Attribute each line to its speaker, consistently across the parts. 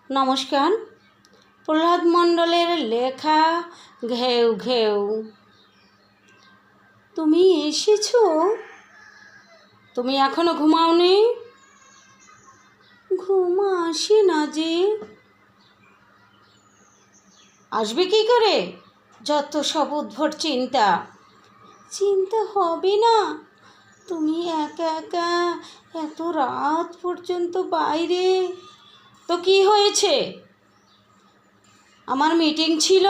Speaker 1: নমস্কার। প্রহ্লাদ মণ্ডলের লেখা ঘেউ ঘেউ। তুমি এসেছো? তুমি এখনো ঘুমাওনি? ঘুম আসে না যে। আসবে কি করে? যত সব উদ্ভট চিন্তা। চিন্তা হবে না। তুমি একা একা এত রাত পর্যন্ত বাইরে। তো কি হয়েছে? আমার মিটিং ছিল।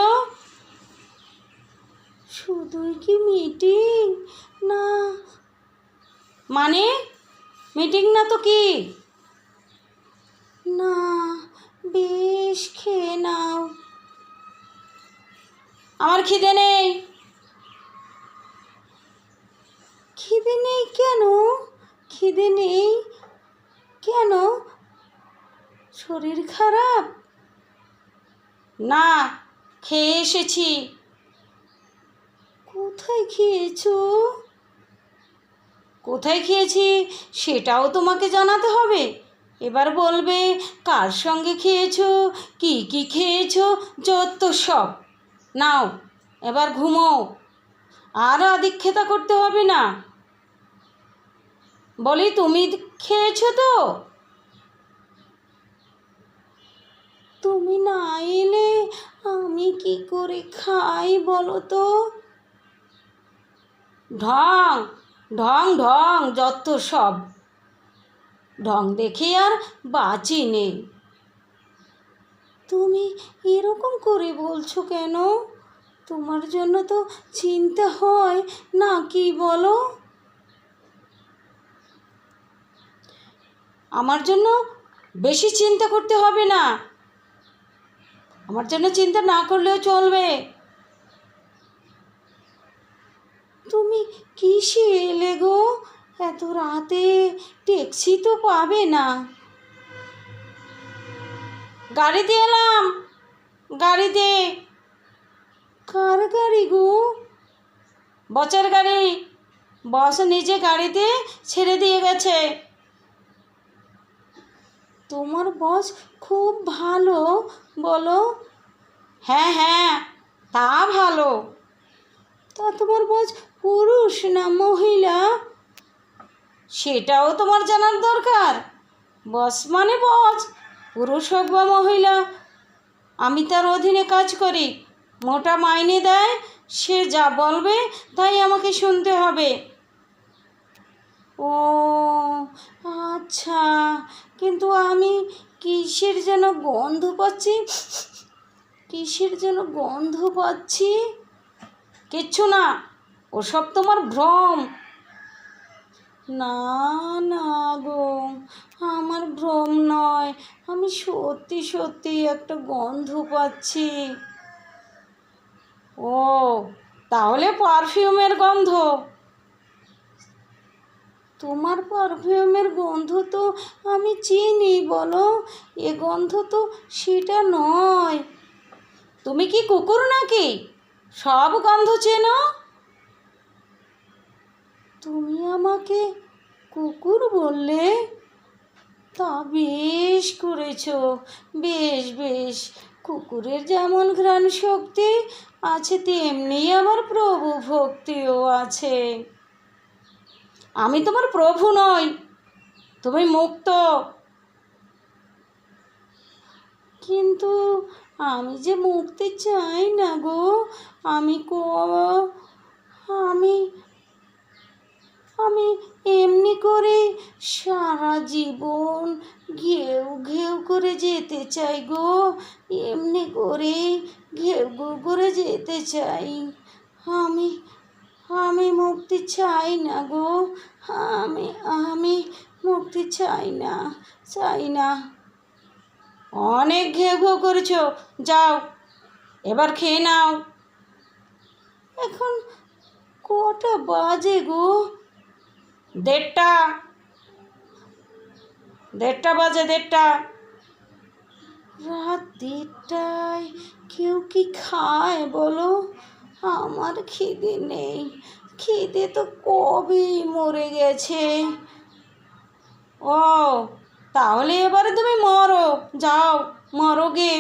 Speaker 1: শুধুই কি মিটিং? না মানে মিটিং না তো কি? না, বেশ খেয়ে নাও। আমার খিদে নেই। খিদে নেই কেন? খিদে নেই কেন? শরীর খারাপ? না, খেয়ে এসেছি। কোথায় খেয়েছো? কোথায় খেয়েছি সেটাও তোমাকে জানাতে হবে? এবার বলবে কার সঙ্গে খেয়েছো, কি কি খেয়েছো, যত সব। নাও এবার ঘুমো। আর আদিক্ষেতা করতে হবে না। বলি তুমি খেয়েছো তো? তুমি না এলে আমি কি করে খাই বলো তো? ঢং ঢং ঢং, যত সব। ঢং দেখে আর বাঁচি নেই। তুমি এরকম করে বলছো কেন? তোমার জন্য তো চিন্তা হয় না কি বলো? আমার জন্য বেশি চিন্তা করতে হবে না। আমার জন্য চিন্তা না করলেও চলবে। তুমি কিসে এলে গো এত রাতে? ট্যাক্সি তো পাবে না। গাড়িতে এলাম, গাড়িতে। কার গাড়ি গো? বসের গাড়ি। বস নিজে গাড়িতে ছেড়ে দিয়ে গেছে। তোমার বস খুব ভালো বলো? হ্যাঁ হ্যাঁ, তা ভালো। তা তোমার বস পুরুষ না মহিলা? সেটাও তোমার জানার দরকার। বস মানে বস, পুরুষ হোক বা মহিলা। আমি তার অধীনে কাজ করি, মোটা মাইনে দেয়। সে যা বলবে তাই আমাকে শুনতে হবে। ও আচ্ছা, কিন্তু আমি কিসের যেন গন্ধ পাচ্ছি। কিসের যেন গন্ধ পাচ্ছি। কিচ্ছু না, ওসব তোমার ভ্রম। না না গো, আমার ভ্রম নয়। আমি সত্যি সত্যি একটা গন্ধ পাচ্ছি। ও তাহলে পারফিউমের গন্ধ। তোমার পারফিউমের গন্ধ তো আমি চিনি বলো। এ গন্ধ তো সেটা নয়। তুমি কি কুকুর নাকি? সব গন্ধ চেনো? তুমি আমাকে কুকুর বললে? তা বেশ করেছো। বেশ বেশ। কুকুরের যেমন ঘ্রাণ শক্তি আছে, তেমনি আমার প্রভু ভক্তিও আছে। আমি তোমার প্রভু নই, তুমি মুক্ত। কিন্তু আমি যে মুক্তি চাই না গো। আমি আমি আমি এমনি করে সারা জীবন ঘেউ ঘেউ করে যেতে চাই গো। এমনি করে ঘেউ ঘেউ করে যেতে চাই। আমি আমি মুক্তি চাই না গো। আমি আমি মুক্তি চাই না, চাই না। অনেক ঘেউ ঘেউ করেছো, যাও এবার খেয়ে নাও। এখন কটা বাজে গো? 1:30। 1:30 বাজে, 1:30। রাত 1:30টায় কেউ কি খায় বলো? আমার খিদে নেই। খিদে তো কবেই মরে গেছে। ও তাহলে এবারে তুমি মরো, যাও মরো গে।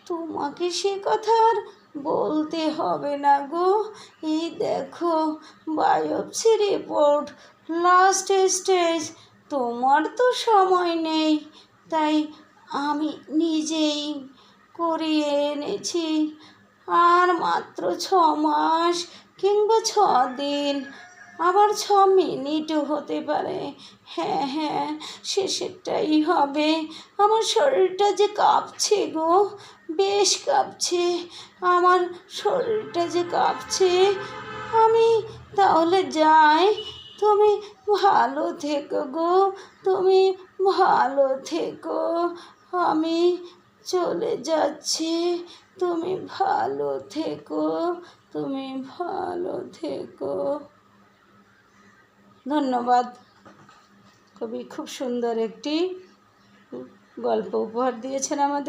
Speaker 1: তোমাকে সে কথা আর বলতে হবে না গো, এই দেখো বায়োপসি রিপোর্ট, লাস্ট স্টেজ। তোমার তো সময় নেই, তাই আমি নিজেই করিয়ে এনেছি। আর মাত্র 6 মাস কিংবা 6 দিন, আবার 6 মিনিটও হতে পারে। হ্যাঁ হ্যাঁ, শেষেরটাই হবে। আমার শরীরটা যে কাঁপছে গো, বেশ কাঁপছে, আমার শরীরটা যে কাঁপছে। আমি তাহলে যাই, তুমি ভালো থেকো গো, তুমি ভালো থেকো। আমি চলে যাচ্ছি, তুমি ভালো থেকো, তুমি ভালো থেকো। ধন্যবাদ। কবি খুব সুন্দর একটি গল্প উপহার দিয়েছেন আমাদের।